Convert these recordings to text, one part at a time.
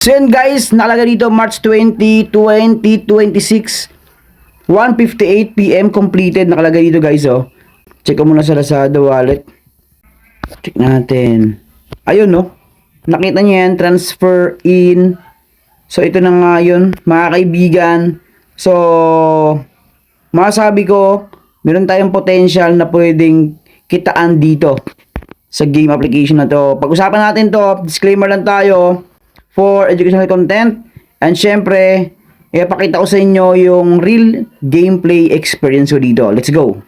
So yun guys, nakalagay dito March 20, 2026, 1:58 PM completed. Nakalagay dito guys, oh. Check ko muna sa Lazada wallet. Check natin. Ayun, no. Nakita niyo yan, transfer in. So ito na nga yun, mga kaibigan. So, masasabi ko, meron tayong potential na pwedeng kitaan dito sa game application na to. Pag-usapan natin to, disclaimer lang tayo, for educational content, and syempre ipakita ko sa inyo yung real gameplay experience ko dito. Let's go!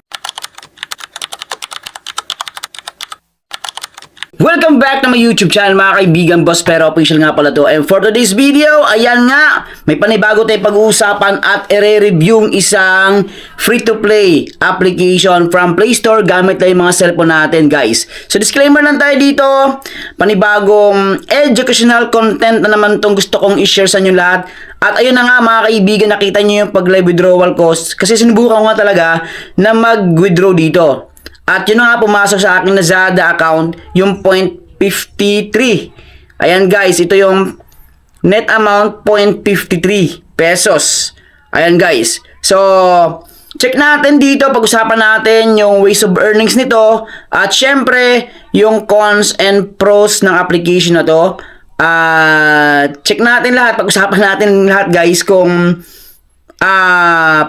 Welcome back to my YouTube channel mga kaibigan, Boss Pero Official nga pala to. And for today's video, ayan nga, may panibago tayong pag-uusapan at i-review isang free-to-play application from Play Store gamit lang yung mga cellphone natin guys. So disclaimer lang tayo dito, panibagong educational content na naman tong gusto kong i-share sa inyo lahat. At ayun na nga mga kaibigan, nakita nyo yung pag-live withdrawal cost kasi sinubukan ko nga talaga na mag-withdraw dito. At yun na nga pumasok sa aking Lazada account yung 0.53. Ayan guys, ito yung net amount 0.53 pesos. Ayan guys. So, check natin dito, pag-usapan natin yung ways of earnings nito. At syempre, yung cons and pros ng application na to. Check natin lahat, pag-usapan natin lahat guys kung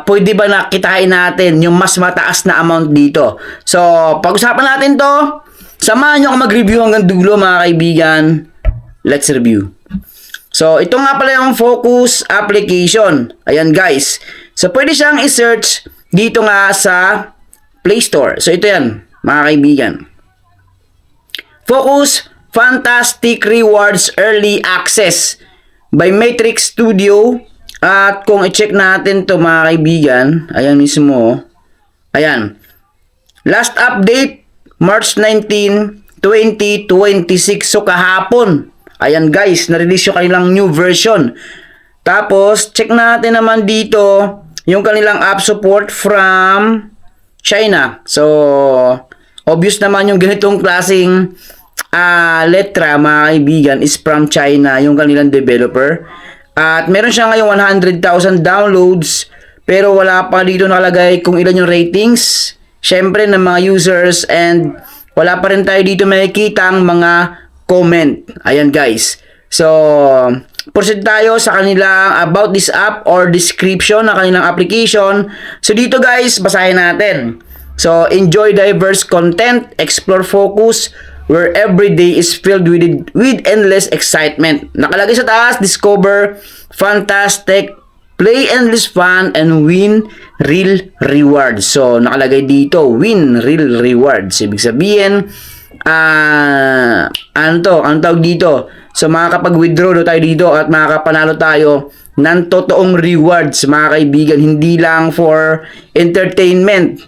pwede ba nakitain natin yung mas mataas na amount dito. So, pag-usapan natin to. Samahan nyo ako mag-review hanggang dulo mga kaibigan. Let's review. So, ito nga pala yung Focus application. Ayan guys. So, pwede siyang i-search dito nga sa Play Store. So, ito yan mga kaibigan. Focus Fantastic Rewards Early Access by Matrix Studio. At kung i-check natin to mga kaibigan, ayan mismo, ayan, last update, March 19, 2026, so kahapon, ayan guys, na-release yung kanilang new version. Tapos, check natin naman dito, yung kanilang app support from China. So, obvious naman yung ganitong klaseng letra mga kaibigan is from China, yung kanilang developer. At meron siya ngayon 100,000 downloads pero wala pa dito nakalagay kung ilan yung ratings syempre ng mga users, and wala pa rin tayo dito makikita ang mga comment. Ayan guys. So, proceed tayo sa kanilang about this app or description ng kanilang application. So, dito guys, basahin natin. So, enjoy diverse content, explore Focus, where every day is filled with endless excitement. Nakalagay sa taas, discover fantastic, play endless fun, and win real rewards. So, nakalagay dito, win real rewards. Ibig sabihin, ano tawag dito? So, makakapag-withdraw tayo dito at makakapanalo tayo ng totoong rewards, mga kaibigan. Hindi lang for entertainment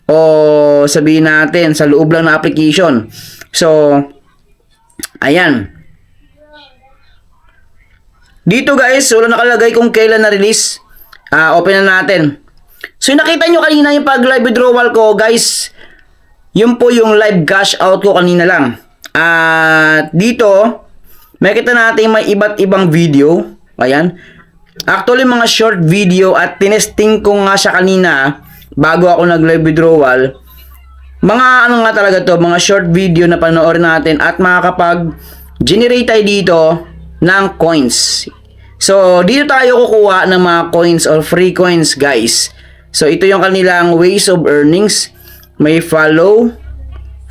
o sabihin natin sa loob lang ng application. So, ayan. Dito guys, wala nakalagay kung kailan na-release. Open na natin. So, nakita nyo kanina yung pag-live withdrawal ko, guys. Yun po yung live cash out ko kanina lang. Dito, makita natin may iba't ibang video. Ayan. Actually, mga short video at tinesting ko nga siya kanina bago ako nag-live withdrawal. Mga ano nga talaga to, mga short video na panoorin natin at makakapag-generate tayo dito ng coins. So, dito tayo kukuha ng mga coins or free coins guys. So, ito yung kanilang ways of earnings. May follow,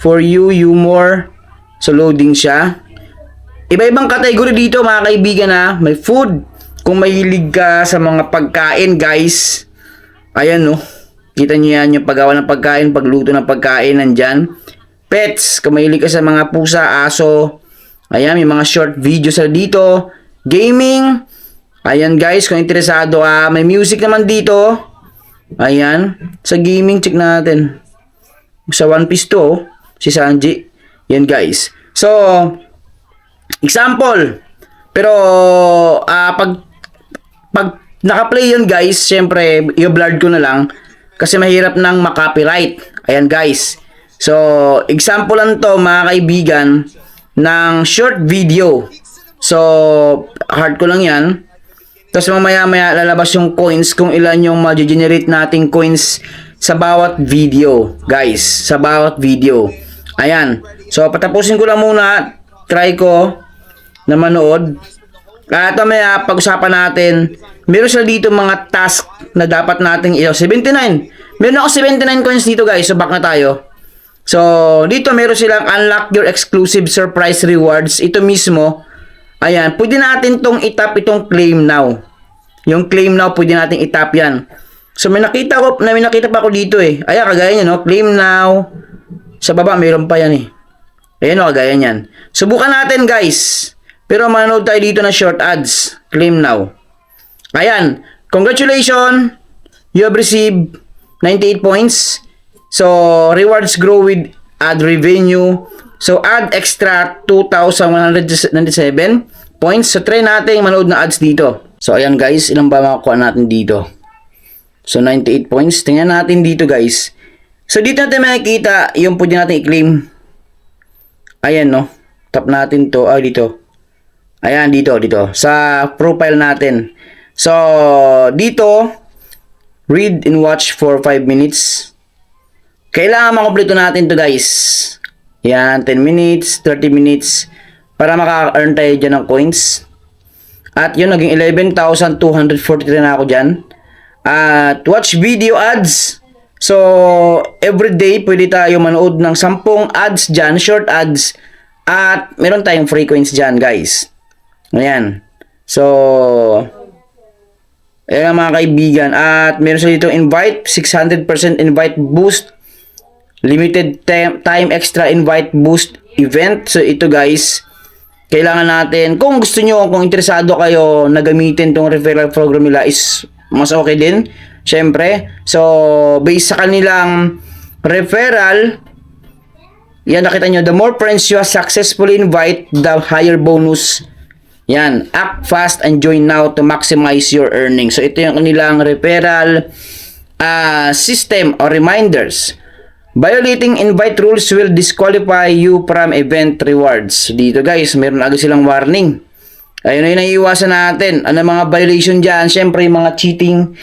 for you, more. So, loading siya. Iba-ibang category dito mga kaibigan ha. May food, kung mahilig ka sa mga pagkain guys. Ayan no. Kita niyo yan, yung paggawa ng pagkain, pagluto ng pagkain, nandyan. Pets, kung mahilig ka sa mga pusa, aso. Ayan, may mga short videos sa dito. Gaming. Ayan guys, kung interesado ka. May music naman dito. Ayan. Sa gaming, check natin. Sa One Piece to, si Sanji. Yan guys. So, example. Pero, pag naka-play yun guys, syempre, i-blurred ko na lang. Kasi mahirap nang makopyright. Ayan guys. So, example lang to mga kaibigan ng short video. So, hard ko lang yan. Tapos mamaya-maya lalabas yung coins kung ilan yung ma-generate nating coins sa bawat video, guys. Sa bawat video. Ayan. So, patapusin ko lang muna. Try ko na manood. At mamaya, pag-usapan natin, meron sila dito mga task na dapat nating 79. Meron ako 79 coins dito, guys. So, back na tayo. So, dito meron silang unlock your exclusive surprise rewards. Ito mismo. Ayan, pwede natin tong itap itong claim now. Yung claim now, pwede natin itap yan. So, may nakita pa ako dito eh. Ayan, kagaya nyo, no? Claim now. Sa baba, meron pa yan eh. Ayan o, kagaya nyan. Subukan natin, guys. Pero manonood tayo dito ng short ads. Claim now. Ayan. Congratulations. You have received 98 points. So, rewards grow with ad revenue. So, add extra 2,197 points. So, try natin manood na ads dito. So, ayan guys. Ilang ba makakuha natin dito? So, 98 points. Tingnan natin dito guys. So, dito natin makikita yung pwede natin i-claim. Ayan no. Tap natin to. Dito. Ayan, dito. Sa profile natin. So, dito, read and watch for 5 minutes. Kailangan makompleto natin to guys. Yan, 10 minutes, 30 minutes para maka-earn tayo dyan ng coins. At yun, naging 11,243 na ako dyan. At watch video ads. So, everyday pwede tayo manood ng 10 ads dyan, short ads. At meron tayong free coins dyan guys. Ayan. So, ayan mga kaibigan. At meron sa dito invite, 600% invite boost. Limited time extra invite boost event. So ito guys, kailangan natin, kung gusto nyo, kung interesado kayo na gamitin tong referral program nila, is mas okay din, syempre. So based sa kanilang referral, yan, nakita nyo, the more friends you successfully invite, the higher bonus. Yan, act fast and join now to maximize your earnings. So ito yung kanilang referral system or reminders. Violating invite rules will disqualify you from event rewards. Dito guys, meron agad silang warning. Ayun na yung naiiwasan natin. Ano mga violation dyan? Siyempre, mga cheating.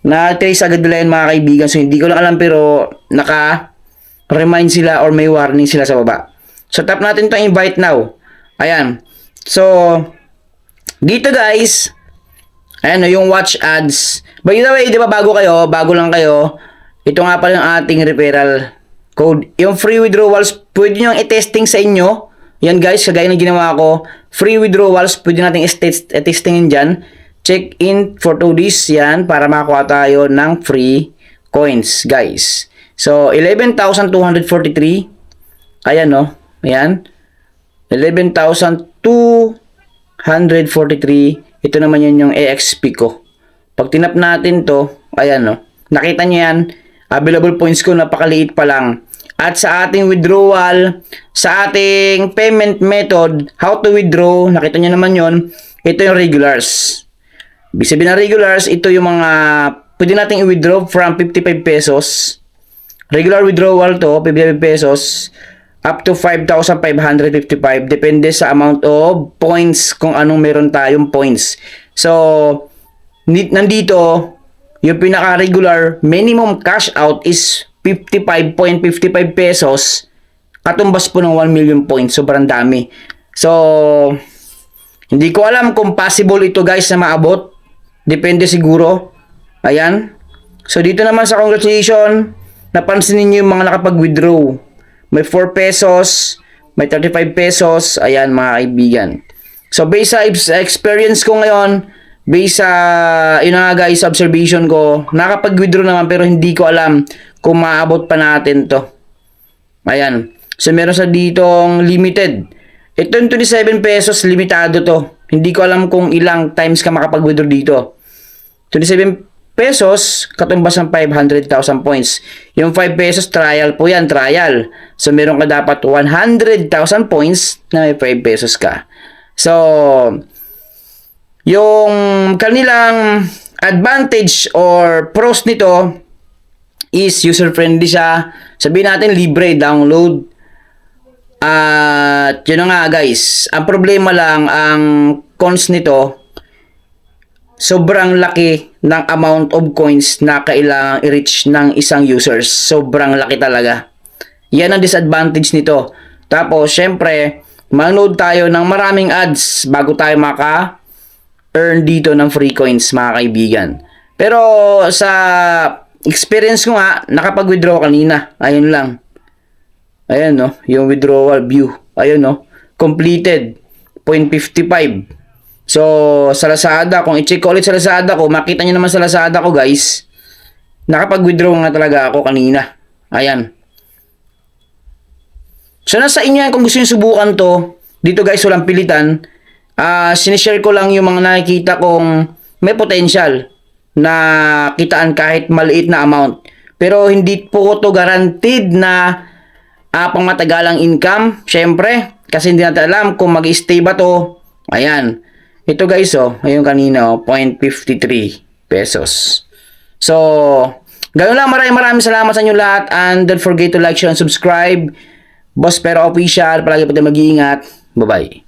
Na-trace agad nila yun mga kaibigan. So, hindi ko lang alam pero naka-remind sila or may warning sila sa baba. So, tap natin itong invite now. Ayan. So, dito guys, ayan yung watch ads. By the way, di ba bago lang kayo, ito nga pala yung ating referral code. Yung free withdrawals, pwede nyo i-testing sa inyo. Yan guys, kagaya ng ginawa ko. Free withdrawals, pwede natin i-testingin dyan. Check in for 2 days yan para makakuha tayo ng free coins guys. So, 11,243. Ayan no. Ayan. 11,243. Ito naman yun yung EXP ko. Pag tinap natin to, ayan no. Nakita nyo yan. Available points ko, napakaliit pa lang. At sa ating withdrawal, sa ating payment method, how to withdraw, nakita nyo naman yon. Ito yung regulars. Ibig sabihin ng regulars, ito yung mga pwede nating i-withdraw from 55 pesos. Regular withdrawal to, 55 pesos, up to 5,555. Depende sa amount of points, kung anong meron tayong points. So, nandito, yung pinaka-regular minimum cash out is 55.55 pesos. Katumbas po ng 1 million points. Sobrang dami. So, hindi ko alam kung possible ito guys na maabot. Depende siguro. Ayan. So, dito naman sa congratulations, napansin niyo yung mga nakapag-withdraw. May 4 pesos, may 35 pesos. Ayan mga kaibigan. So, based sa experience ko ngayon, based sa, yun nga guys, observation ko, nakapag-withdraw naman pero hindi ko alam kung maabot pa natin to. Ayan. So, meron sa ditong limited. Ito yung 27 pesos, limitado to. Hindi ko alam kung ilang times ka makapag-withdraw dito. 27 pesos, katumbas ng 500,000 points. Yung 5 pesos, trial po yan, trial. So, meron ka dapat 100,000 points na may 5 pesos ka. So, yung kanilang advantage or pros nito is user-friendly siya. Sabihin natin libre, download. At yun na nga guys, ang problema lang, ang cons nito, sobrang laki ng amount of coins na kailangang i-reach ng isang users. Sobrang laki talaga. Yan ang disadvantage nito. Tapos, syempre, manood tayo ng maraming ads bago tayo maka-earn dito ng free coins, mga kaibigan. Pero, sa experience ko nga, nakapag-withdraw kanina. Ayun lang. Ayan, no? Yung withdrawal view. Ayun, no? Completed. 0.55. So, sa Lazada, kung i-check ko ulit sa Lazada ko, makita nyo naman sa Lazada ko, guys, nakapag-withdraw nga talaga ako kanina. Ayan. So, nasa inyo yan kung gusto nyo subukan to. Dito, guys, walang pilitan. Sinishare ko lang yung mga nakikita kong may potential na kitaan kahit maliit na amount. Pero, hindi po to guaranteed na pang matagalang income. Syempre, kasi hindi natin alam kung mag-stay ba to. Ayan. Ito guys, ayun kanina, 0.53 pesos. So, ganoon lang, maraming salamat sa inyo lahat, and don't forget to like, share, and subscribe. Boss Pero Official, palagi po tayo mag-iingat. Bye-bye.